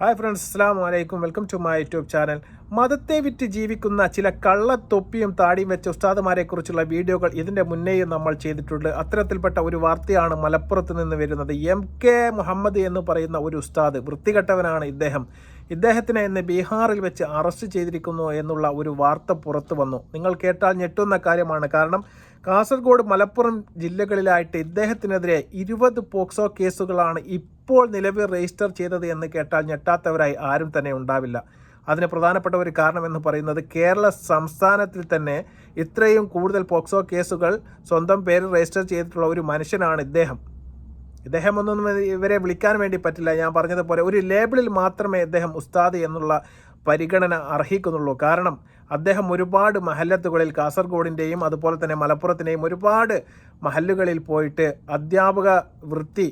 Hi friends, അസ്സലാമു അലൈക്കും. Welcome to my YouTube channel. മതത്തെ വിറ്റ് ജീവിക്കുന്ന ചില കള്ളത്തൊപ്പിയും താടിയും വെച്ച ഉസ്താദുമാരെ കുറിച്ചുള്ള വീഡിയോകൾ ഇതിൻ്റെ മുന്നേയും നമ്മൾ ചെയ്തിട്ടുണ്ട്. അത്തരത്തിൽപ്പെട്ട ഒരു വാർത്തയാണ് മലപ്പുറത്ത് നിന്ന് വരുന്നത്. MK മുഹമ്മദ് എന്ന് പറയുന്ന ഒരു ഉസ്താദ്, വൃത്തികെട്ടവനാണ് ഇദ്ദേഹത്തിനെ ഇന്ന് ബീഹാറിൽ വെച്ച് അറസ്റ്റ് ചെയ്തിരിക്കുന്നു എന്നുള്ള ഒരു വാർത്ത പുറത്തു വന്നു. നിങ്ങൾ കേട്ടാൽ ഞെട്ടുന്ന കാര്യമാണ്. കാരണം കാസർഗോഡ്, മലപ്പുറം ജില്ലകളിലായിട്ട് ഇദ്ദേഹത്തിനെതിരെ 20 പോക്സോ കേസുകളാണ് ഇപ്പോൾ നിലവിൽ രജിസ്റ്റർ ചെയ്തത് എന്ന് കേട്ടാൽ ഞെട്ടാത്തവരായി ആരും തന്നെ ഉണ്ടാവില്ല. അതിന് പ്രധാനപ്പെട്ട ഒരു കാരണം എന്ന് പറയുന്നത്, കേരള സംസ്ഥാനത്തിൽ തന്നെ ഇത്രയും കൂടുതൽ പോക്സോ കേസുകൾ സ്വന്തം പേരിൽ രജിസ്റ്റർ ചെയ്തിട്ടുള്ള ഒരു മനുഷ്യനാണ് ഇദ്ദേഹം ഒന്നും ഇവരെ വിളിക്കാൻ വേണ്ടി പറ്റില്ല. ഞാൻ പറഞ്ഞതുപോലെ ഒരു ലേബിളിൽ മാത്രമേ ഇദ്ദേഹം ഉസ്താദ് എന്നുള്ള പരിഗണന അർഹിക്കുന്നുള്ളൂ. കാരണം അദ്ദേഹം ഒരുപാട് മഹല്ലത്തുകളിൽ, കാസർഗോഡിൻ്റെയും അതുപോലെ തന്നെ മലപ്പുറത്തിൻ്റെയും ഒരുപാട് മഹല്ലുകളിൽ പോയിട്ട് അധ്യാപക വൃത്തി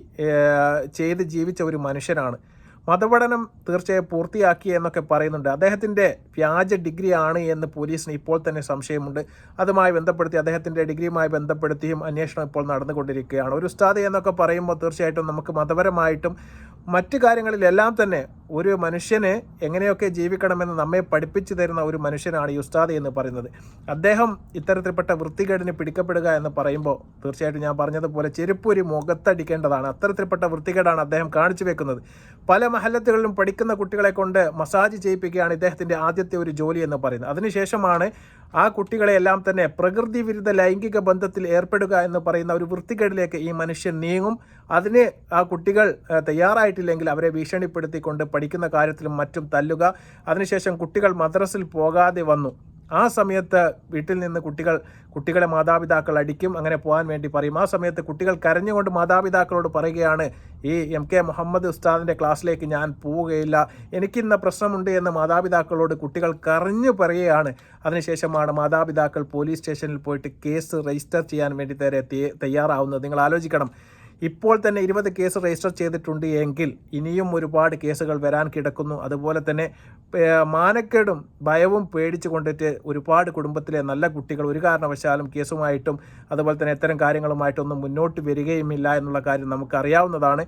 ചെയ്ത് ജീവിച്ച ഒരു മനുഷ്യനാണ്. മതപഠനം തീർച്ചയായും പൂർത്തിയാക്കി എന്നൊക്കെ പറയുന്നുണ്ട്. അദ്ദേഹത്തിൻ്റെ വ്യാജ ഡിഗ്രി ആണ് എന്ന് പോലീസിന് ഇപ്പോൾ തന്നെ സംശയമുണ്ട്. അതുമായി ബന്ധപ്പെടുത്തി, അദ്ദേഹത്തിൻ്റെ ഡിഗ്രിയുമായി ബന്ധപ്പെടുത്തിയും അന്വേഷണം ഇപ്പോൾ നടന്നുകൊണ്ടിരിക്കുകയാണ്. ഒരു ഉസ്താദ് എന്നൊക്കെ പറയുമ്പോൾ തീർച്ചയായിട്ടും നമുക്ക് മതപരമായിട്ടും മറ്റു കാര്യങ്ങളിലെല്ലാം തന്നെ ഒരു മനുഷ്യന് എങ്ങനെയൊക്കെ ജീവിക്കണമെന്ന് നമ്മെ പഠിപ്പിച്ചു തരുന്ന ഒരു മനുഷ്യനാണ് ഈ ഉസ്താദ് എന്ന് പറയുന്നത്. അദ്ദേഹം ഇത്തരത്തിൽപ്പെട്ട വൃത്തികേടിന് പിടിക്കപ്പെടുക എന്ന് പറയുമ്പോൾ തീർച്ചയായിട്ടും ഞാൻ പറഞ്ഞതുപോലെ ചെരുപ്പൊരു മുഖത്തടിക്കേണ്ടതാണ്. അത്തരത്തിൽപ്പെട്ട വൃത്തികേടാണ് അദ്ദേഹം കാണിച്ചു വെക്കുന്നത്. പല മഹല്ലത്തുകളിലും പഠിക്കുന്ന കുട്ടികളെ കൊണ്ട് മസാജ് ചെയ്യിപ്പിക്കുകയാണ് ഇദ്ദേഹത്തിൻ്റെ ആദ്യത്തെ ഒരു ജോലി എന്ന് പറയുന്നത്. അതിനുശേഷമാണ് ആ കുട്ടികളെയെല്ലാം തന്നെ പ്രകൃതി വിരുദ്ധ ലൈംഗിക ബന്ധത്തിൽ ഏർപ്പെടുക എന്ന് പറയുന്ന ഒരു വൃത്തികേടിലേക്ക് ഈ മനുഷ്യൻ നീങ്ങും. അതിന് ആ കുട്ടികൾ തയ്യാറായിട്ടില്ലെങ്കിൽ അവരെ ഭീഷണിപ്പെടുത്തിക്കൊണ്ട് പഠിക്കുന്ന കാര്യത്തിലും മറ്റും തല്ലുക. അതിനുശേഷം കുട്ടികൾ മദ്രസയിൽ പോകാതെ വന്നു. ആ സമയത്ത് വീട്ടിൽ നിന്ന് കുട്ടികളെ മാതാപിതാക്കൾ അടിക്കും, അങ്ങനെ പോകാൻ വേണ്ടി പറയും. ആ സമയത്ത് കുട്ടികൾ കരഞ്ഞുകൊണ്ട് മാതാപിതാക്കളോട് പറയുകയാണ്, ഈ MK മുഹമ്മദ് ഉസ്താദിൻ്റെ ക്ലാസ്സിലേക്ക് ഞാൻ പോവുകയില്ല, എനിക്കിന്ന പ്രശ്നമുണ്ട് എന്ന് മാതാപിതാക്കളോട് കുട്ടികൾ കരഞ്ഞു പറയുകയാണ്. അതിനുശേഷമാണ് മാതാപിതാക്കൾ പോലീസ് സ്റ്റേഷനിൽ പോയിട്ട് കേസ് രജിസ്റ്റർ ചെയ്യാൻ വേണ്ടി തയ്യാറാവുന്നത്. നിങ്ങൾ ആലോചിക്കണം, ഇപ്പോൾ തന്നെ 20 കേസ് രജിസ്റ്റർ ചെയ്തിട്ടുണ്ട് എങ്കിൽ ഇനിയും ഒരുപാട് കേസുകൾ വരാൻ കിടക്കുന്നു. അതുപോലെ തന്നെ മാനക്കേടും ഭയവും പേടിച്ചു കൊണ്ടിട്ട് ഒരുപാട് കുടുംബത്തിലെ നല്ല കുട്ടികൾ ഒരു കാരണവശാലും കേസുമായിട്ടും അതുപോലെ തന്നെ ഇത്തരം കാര്യങ്ങളുമായിട്ടൊന്നും മുന്നോട്ട് വരികയുമില്ല എന്നുള്ള കാര്യം നമുക്കറിയാവുന്നതാണ്.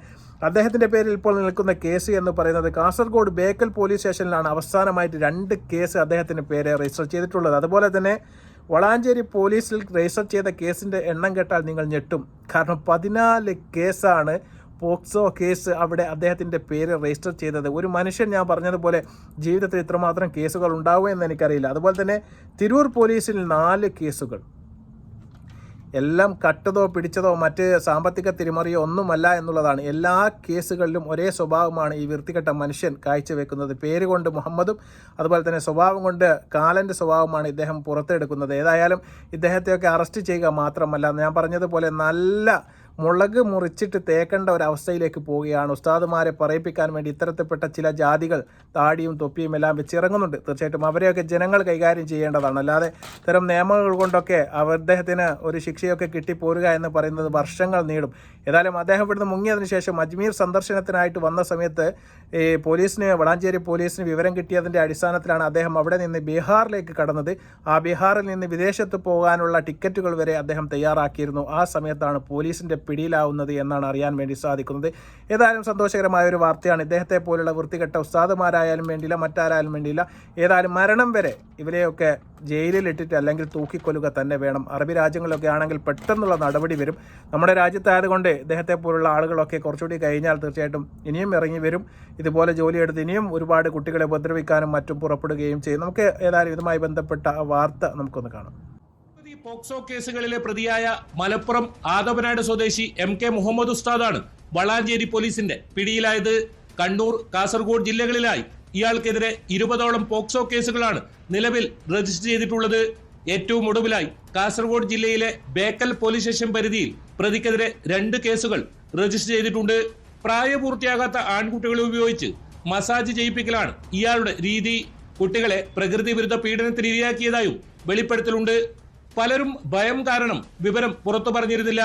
അദ്ദേഹത്തിൻ്റെ പേരിൽ ഇപ്പോൾ നിൽക്കുന്ന കേസ് എന്ന് പറയുന്നത് കാസർഗോഡ് ബേക്കൽ പോലീസ് സ്റ്റേഷനിലാണ് അവസാനമായിട്ട് 2 കേസ് അദ്ദേഹത്തിൻ്റെ പേര് രജിസ്റ്റർ ചെയ്തിട്ടുള്ളത്. അതുപോലെ തന്നെ വളാഞ്ചേരി പോലീസിൽ രജിസ്റ്റർ ചെയ്ത കേസിൻ്റെ എണ്ണം കേട്ടാൽ നിങ്ങൾ ഞെട്ടും. കാരണം 14 കേസാണ്, പോക്സോ കേസ് അവിടെ അദ്ദേഹത്തിൻ്റെ പേര് രജിസ്റ്റർ ചെയ്തത്. ഒരു മനുഷ്യൻ, ഞാൻ പറഞ്ഞതുപോലെ, ജീവിതത്തിൽ ഇത്രമാത്രം കേസുകൾ ഉണ്ടാവുമെന്ന് എനിക്കറിയില്ല. അതുപോലെ തന്നെ തിരൂർ പോലീസിൽ 4 കേസുകൾ. എല്ലാം കട്ടതോ പിടിച്ചതോ മറ്റ് സാമ്പത്തിക തിരിമറിയോ ഒന്നുമല്ല എന്നുള്ളതാണ്. എല്ലാ കേസുകളിലും ഒരേ സ്വഭാവമാണ് ഈ വൃത്തികെട്ട മനുഷ്യൻ കാഴ്ചവെക്കുന്നത്. പേര് കൊണ്ട് മുഹമ്മദും അതുപോലെ തന്നെ സ്വഭാവം കൊണ്ട് കാലൻ്റെ സ്വഭാവമാണ് ഇദ്ദേഹം പുറത്തെടുക്കുന്നത്. ഏതായാലും ഇദ്ദേഹത്തെയൊക്കെ അറസ്റ്റ് ചെയ്യുക മാത്രമല്ല, ഞാൻ പറഞ്ഞതുപോലെ നല്ല മുളക് മുറിച്ചിട്ട് തേക്കേണ്ട ഒരവസ്ഥയിലേക്ക് പോവുകയാണ്. ഉസ്താദുമാരെ പറയിപ്പിക്കാൻ വേണ്ടി ഇത്തരത്തിൽപ്പെട്ട ചില ജാതികൾ താടിയും തൊപ്പിയും എല്ലാം വെച്ചിറങ്ങുന്നുണ്ട്. തീർച്ചയായിട്ടും അവരെയൊക്കെ ജനങ്ങൾ കൈകാര്യം ചെയ്യേണ്ടതാണ്. അല്ലാതെ ഇത്തരം നിയമങ്ങൾ കൊണ്ടൊക്കെ അദ്ദേഹത്തിന് ഒരു ശിക്ഷയൊക്കെ കിട്ടിപ്പോരുക എന്ന് പറയുന്നത് വർഷങ്ങൾ നീളും. ഏതായാലും അദ്ദേഹം ഇവിടുന്ന് മുങ്ങിയതിന് ശേഷം അജ്മീർ സന്ദർശനത്തിനായിട്ട് വന്ന സമയത്ത് വളാഞ്ചേരി പോലീസിന് വിവരം കിട്ടിയതിൻ്റെ അടിസ്ഥാനത്തിലാണ് അദ്ദേഹം അവിടെ നിന്ന് ബീഹാറിലേക്ക് കടന്നത്. ആ ബീഹാറിൽ നിന്ന് വിദേശത്ത് പോകാനുള്ള ടിക്കറ്റുകൾ വരെ അദ്ദേഹം തയ്യാറാക്കിയിരുന്നു. ആ സമയത്താണ് പോലീസിൻ്റെ പിടിയിലാവുന്നത് എന്നാണ് അറിയാൻ വേണ്ടി സാധിക്കുന്നത്. ഏതായാലും സന്തോഷകരമായ ഒരു വാർത്തയാണ്. ഇദ്ദേഹത്തെ പോലുള്ള വൃത്തികെട്ട ഉസ്താദുമാരായാലും വേണ്ടിയില്ല, മറ്റാരായാലും വേണ്ടിയില്ല, ഏതായാലും മരണം വരെ ഇവരെയൊക്കെ ജയിലിലിട്ടിട്ട് അല്ലെങ്കിൽ തൂക്കിക്കൊല്ലുക തന്നെ വേണം. അറബി രാജ്യങ്ങളിലൊക്കെ ആണെങ്കിൽ പെട്ടെന്നുള്ള നടപടി വരും. നമ്മുടെ രാജ്യത്തായതുകൊണ്ട് ഇദ്ദേഹത്തെ പോലുള്ള ആളുകളൊക്കെ കുറച്ചുകൂടി കഴിഞ്ഞാൽ തീർച്ചയായിട്ടും ഇനിയും ഇറങ്ങി വരും. ഇതുപോലെ ജോലിയെടുത്ത് ഇനിയും ഒരുപാട് കുട്ടികളെ ഉപദ്രവിക്കാനും മറ്റും പുറപ്പെടുകയും ചെയ്യും. നമുക്ക് ഏതായാലും ഇതുമായി ബന്ധപ്പെട്ട വാർത്ത നമുക്കൊന്ന് കാണാം. പോക്സോ കേസുകളിലെ പ്രതിയായ മലപ്പുറം ആദവനാട് സ്വദേശി MK മുഹമ്മദ് ഉസ്താദാണ് വളാഞ്ചേരി പോലീസിന്റെ പിടിയിലായത്. കണ്ണൂർ, കാസർഗോഡ് ജില്ലകളിലായി ഇയാൾക്കെതിരെ 20ഓളം പോക്സോ കേസുകളാണ് നിലവിൽ രജിസ്റ്റർ ചെയ്തിട്ടുള്ളത്. ഏറ്റവും ഒടുവിലായി കാസർഗോഡ് ജില്ലയിലെ ബേക്കൽ പോലീസ് സ്റ്റേഷൻ പരിധിയിൽ പ്രതിക്കെതിരെ 2 കേസുകൾ രജിസ്റ്റർ ചെയ്തിട്ടുണ്ട്. പ്രായപൂർത്തിയാകാത്ത ആൺകുട്ടികളെ ഉപയോഗിച്ച് മസാജ് ചെയ്യിപ്പിക്കലാണ് ഇയാളുടെ രീതി. കുട്ടികളെ പ്രകൃതി വിരുദ്ധ പീഡനത്തിന് ഇരയാക്കിയതായും വെളിപ്പെടുത്തലുണ്ട്. പലരും ഭയം കാരണം വിവരം പുറത്തു പറഞ്ഞിരുന്നില്ല.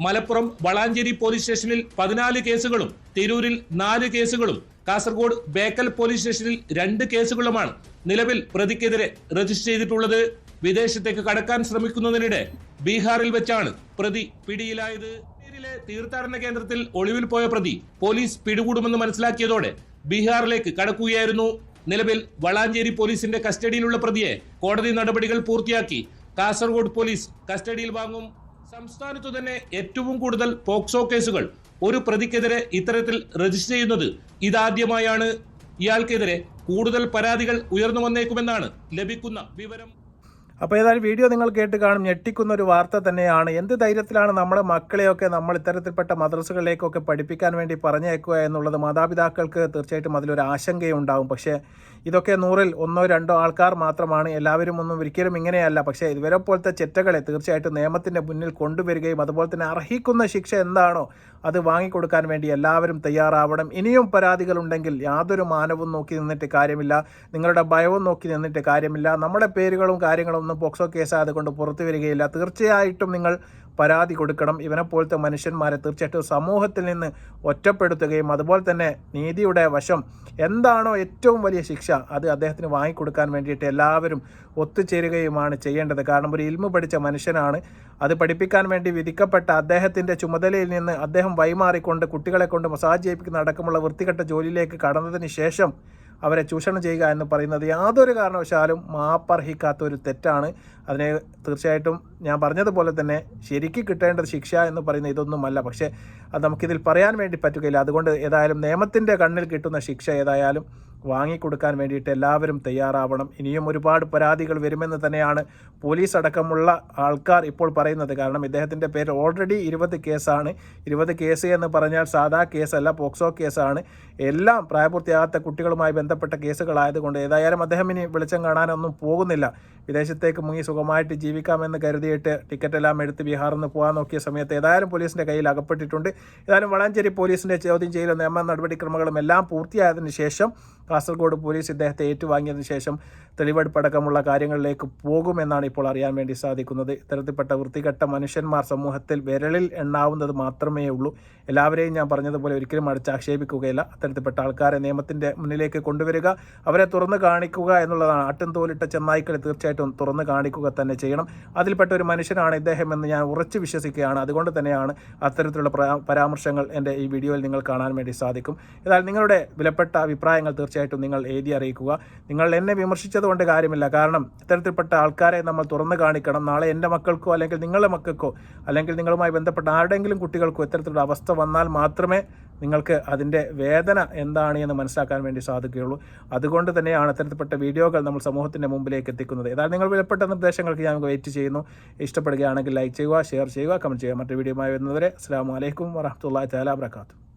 മലപ്പുറം വളാഞ്ചേരി പോലീസ് സ്റ്റേഷനിൽ 14 കേസുകളും തിരൂരിൽ 4 കേസുകളും കാസർഗോഡ് ബേക്കൽ പോലീസ് സ്റ്റേഷനിൽ 2 കേസുകളുമാണ് നിലവിൽ പ്രതിക്കെതിരെ രജിസ്റ്റർ ചെയ്തിട്ടുള്ളത്. വിദേശത്തേക്ക് കടക്കാൻ ശ്രമിക്കുന്നതിനിടെ ബീഹാറിൽ വെച്ചാണ് പ്രതി പിടിയിലായത്. വളാഞ്ചേരിയിലെ തീർത്ഥാടന കേന്ദ്രത്തിൽ ഒളിവിൽ പോയ പ്രതി പോലീസ് പിടികൂടുമെന്ന് മനസ്സിലാക്കിയതോടെ ബീഹാറിലേക്ക് കടക്കുകയായിരുന്നു. നിലവിൽ വളാഞ്ചേരി പോലീസിന്റെ കസ്റ്റഡിയിലുള്ള പ്രതിയെ കോടതി നടപടികൾ പൂർത്തിയാക്കി കാസർഗോഡ് പോലീസ് കസ്റ്റഡിയിൽ വാങ്ങും. സംസ്ഥാനത്തു തന്നെ ഏറ്റവും കൂടുതൽ പോക്സോ കേസുകൾ ഒരു പ്രതിക്കെതിരെ ഇത്തരത്തിൽ രജിസ്റ്റർ ചെയ്യുന്നത് ഇതാദ്യമായാണ്. ഇയാൾക്കെതിരെ കൂടുതൽ പരാതികൾ ഉയർന്നു വന്നേക്കുമെന്നാണ് ലഭിക്കുന്ന വിവരം. അപ്പോൾ ഏതായാലും വീഡിയോ നിങ്ങൾ കേട്ട് കാണും. ഞെട്ടിക്കുന്ന ഒരു വാർത്ത തന്നെയാണ്. എന്ത് ധൈര്യത്തിലാണ് നമ്മുടെ മക്കളെയൊക്കെ നമ്മൾ ഇത്തരത്തിൽപ്പെട്ട മദ്രസകളിലേക്കൊക്കെ പഠിപ്പിക്കാൻ വേണ്ടി പറഞ്ഞയക്കുക എന്നുള്ളത് മാതാപിതാക്കൾക്ക് തീർച്ചയായിട്ടും അതിലൊരു ആശങ്കയുണ്ടാകും. പക്ഷേ ഇതൊക്കെ 100-ൽ 1-2 ആൾക്കാർ മാത്രമാണ്. എല്ലാവരും ഒന്നും ഒരിക്കലും ഇങ്ങനെയല്ല. പക്ഷേ ഇവരെ പോലത്തെ ചെറ്റകളെ തീർച്ചയായിട്ടും നിയമത്തിൻ്റെ മുന്നിൽ കൊണ്ടുവരികയും അതുപോലെ തന്നെ അർഹിക്കുന്ന ശിക്ഷ എന്താണോ അത് വാങ്ങിക്കൊടുക്കാൻ വേണ്ടി എല്ലാവരും തയ്യാറാവണം. ഇനിയും പരാതികളുണ്ടെങ്കിൽ യാതൊരു മാനവും നോക്കി നിന്നിട്ട് കാര്യമില്ല, നിങ്ങളുടെ ഭയവും നോക്കി നിന്നിട്ട് കാര്യമില്ല. നമ്മുടെ പേരുകളും കാര്യങ്ങളും ഒന്നും പോക്സോ കേസ് അതുകൊണ്ട് പുറത്തു വരികയില്ല. തീർച്ചയായിട്ടും നിങ്ങൾ പരാതി കൊടുക്കണം. ഇവനെപ്പോലത്തെ മനുഷ്യന്മാരെ തീർച്ചയായിട്ടും സമൂഹത്തിൽ നിന്ന് ഒറ്റപ്പെടുത്തുകയും അതുപോലെ തന്നെ നീതിയുടെ വശം എന്താണോ ഏറ്റവും വലിയ ശിക്ഷ അത് അദ്ദേഹത്തിന് വാങ്ങിക്കൊടുക്കാൻ വേണ്ടിയിട്ട് എല്ലാവരും ഒത്തുചേരുകയുമാണ് ചെയ്യേണ്ടത്. കാരണം ഒരു ഇൽമു പഠിച്ച മനുഷ്യനാണ്. അത് പഠിപ്പിക്കാൻ വേണ്ടി വിധിക്കപ്പെട്ട അദ്ദേഹത്തിൻ്റെ ചുമതലയിൽ നിന്ന് അദ്ദേഹം വൈമാറിക്കൊണ്ട് കുട്ടികളെ കൊണ്ട് മസാജ് ചെയ്യിപ്പിക്കുന്ന അടക്കമുള്ള വൃത്തികെട്ട ജോലിയിലേക്ക് കടന്നതിന് ശേഷം അവരെ ചൂഷണം ചെയ്യുക എന്ന് പറയുന്നത് യാതൊരു കാരണവശാലും മാപ്പർഹിക്കാത്ത ഒരു തെറ്റാണ്. അതിനെ തീർച്ചയായിട്ടും ഞാൻ പറഞ്ഞതുപോലെ തന്നെ ശരിക്ക് കിട്ടേണ്ടത് ശിക്ഷ എന്ന് പറയുന്നത് ഇതൊന്നുമല്ല. പക്ഷേ അത് നമുക്കിതിൽ പറയാൻ വേണ്ടി പറ്റുകയില്ല. അതുകൊണ്ട് ഏതായാലും നിയമത്തിൻ്റെ കണ്ണിൽ കിട്ടുന്ന ശിക്ഷ ഏതായാലും വാങ്ങിക്കൊടുക്കാൻ വേണ്ടിയിട്ട് എല്ലാവരും തയ്യാറാവണം. ഇനിയും ഒരുപാട് പരാതികൾ വരുമെന്ന് തന്നെയാണ് പോലീസ് അടക്കമുള്ള ആൾക്കാർ ഇപ്പോൾ പറയുന്നത്. കാരണം ഇദ്ദേഹത്തിൻ്റെ പേര് ഓൾറെഡി 20 കേസാണ്. 20 കേസ് എന്ന് പറഞ്ഞാൽ സാധാ കേസല്ല, പോക്സോ കേസാണ്. എല്ലാം പ്രായപൂർത്തിയാകാത്ത കുട്ടികളുമായി ബന്ധപ്പെട്ട കേസുകളായതുകൊണ്ട് ഏതായാലും അദ്ദേഹം ഇനി വെളിച്ചം കാണാനൊന്നും പോകുന്നില്ല. വിദേശത്തേക്ക് മുങ്ങി സുഖമായിട്ട് ജീവിക്കാമെന്ന് കരുതിയിട്ട് ടിക്കറ്റെല്ലാം എടുത്ത് ബീഹാറിൽ നിന്ന് പോകാൻ നോക്കിയ സമയത്ത് ഏതായാലും പോലീസിൻ്റെ കയ്യിൽ അകപ്പെട്ടിട്ടുണ്ട്. ഏതായാലും വളാഞ്ചേരി പോലീസിൻ്റെ ചോദ്യം ചെയ്യലും നിയമ നടപടിക്രമങ്ങളും എല്ലാം പൂർത്തിയായതിനു ശേഷം കാസർഗോഡ് പോലീസ് ഇദ്ദേഹത്തെ ഏറ്റുവാങ്ങിയതിനു ശേഷം തെളിവെടുപ്പടക്കമുള്ള കാര്യങ്ങളിലേക്ക് പോകുമെന്നാണ് ഇപ്പോൾ അറിയാൻ വേണ്ടി സാധിക്കുന്നത്. ഇത്തരത്തിൽപ്പെട്ട വൃത്തികെട്ട മനുഷ്യന്മാർ സമൂഹത്തിൽ വിരലിൽ എണ്ണാവുന്നത് മാത്രമേ ഉള്ളൂ. എല്ലാവരെയും ഞാൻ പറഞ്ഞതുപോലെ ഒരിക്കലും അടിച്ചാക്ഷേപിക്കുകയില്ല. അത്തരത്തിൽപ്പെട്ട ആൾക്കാരെ നിയമത്തിൻ്റെ മുന്നിലേക്ക് കൊണ്ടുവരിക, അവരെ തുറന്നു കാണിക്കുക എന്നുള്ളതാണ്. ആട്ടും തോലിട്ട ചെന്നായ്ക്കളെ തീർച്ചയായിട്ടും തുറന്നു കാണിക്കുക തന്നെ ചെയ്യണം. അതിൽപ്പെട്ട ഒരു മനുഷ്യനാണ് ഇദ്ദേഹം എന്ന് ഞാൻ ഉറച്ചു വിശ്വസിക്കുകയാണ്. അതുകൊണ്ട് തന്നെയാണ് അത്തരത്തിലുള്ള പരാമർശങ്ങൾ എൻ്റെ ഈ വീഡിയോയിൽ നിങ്ങൾ കാണാൻ വേണ്ടി സാധിക്കും. എന്നാൽ നിങ്ങളുടെ വിലപ്പെട്ട അഭിപ്രായങ്ങൾ തീർച്ചയായിട്ടും നിങ്ങൾ എഴുതി അറിയിക്കുക. നിങ്ങൾ എന്നെ വിമർശിച്ചതുകൊണ്ട് കാര്യമില്ല. കാരണം ഇത്തരത്തിൽപ്പെട്ട ആൾക്കാരെ നമ്മൾ തുറന്നു കാണിക്കണം. നാളെ എൻ്റെ മക്കൾക്കോ അല്ലെങ്കിൽ നിങ്ങളുടെ മക്കൾക്കോ അല്ലെങ്കിൽ നിങ്ങളുമായി ബന്ധപ്പെട്ട ആരുടെയെങ്കിലും കുട്ടികൾക്കോ ഇത്തരത്തിലുള്ള അവസ്ഥ വന്നാൽ മാത്രമേ നിങ്ങൾക്ക് അതിൻ്റെ വേദന എന്താണ് എന്ന് മനസ്സിലാക്കാൻ വേണ്ടി സാധിക്കുകയുള്ളൂ. അതുകൊണ്ട് തന്നെയാണ് ഇത്തരത്തിൽപ്പെട്ട വീഡിയോകൾ നമ്മൾ സമൂഹത്തിൻ്റെ മുമ്പിലേക്ക് എത്തിക്കുന്നത്. ഏതായാലും നിങ്ങൾ വിലപ്പെട്ട നിർദ്ദേശങ്ങൾക്ക് ഞാൻ വെയിറ്റ് ചെയ്യുന്നു. ഇഷ്ടപ്പെടുകയാണെങ്കിൽ ലൈക്ക് ചെയ്യുക, ഷെയർ ചെയ്യുക, കമൻറ്റ് ചെയ്യുക. മറ്റൊരു വീഡിയോയുമായി വരുന്നവരെ അസ്സലാമു അലൈക്കും വറഹ്മത്തുള്ളാഹി തആല വബറകാതുഹു.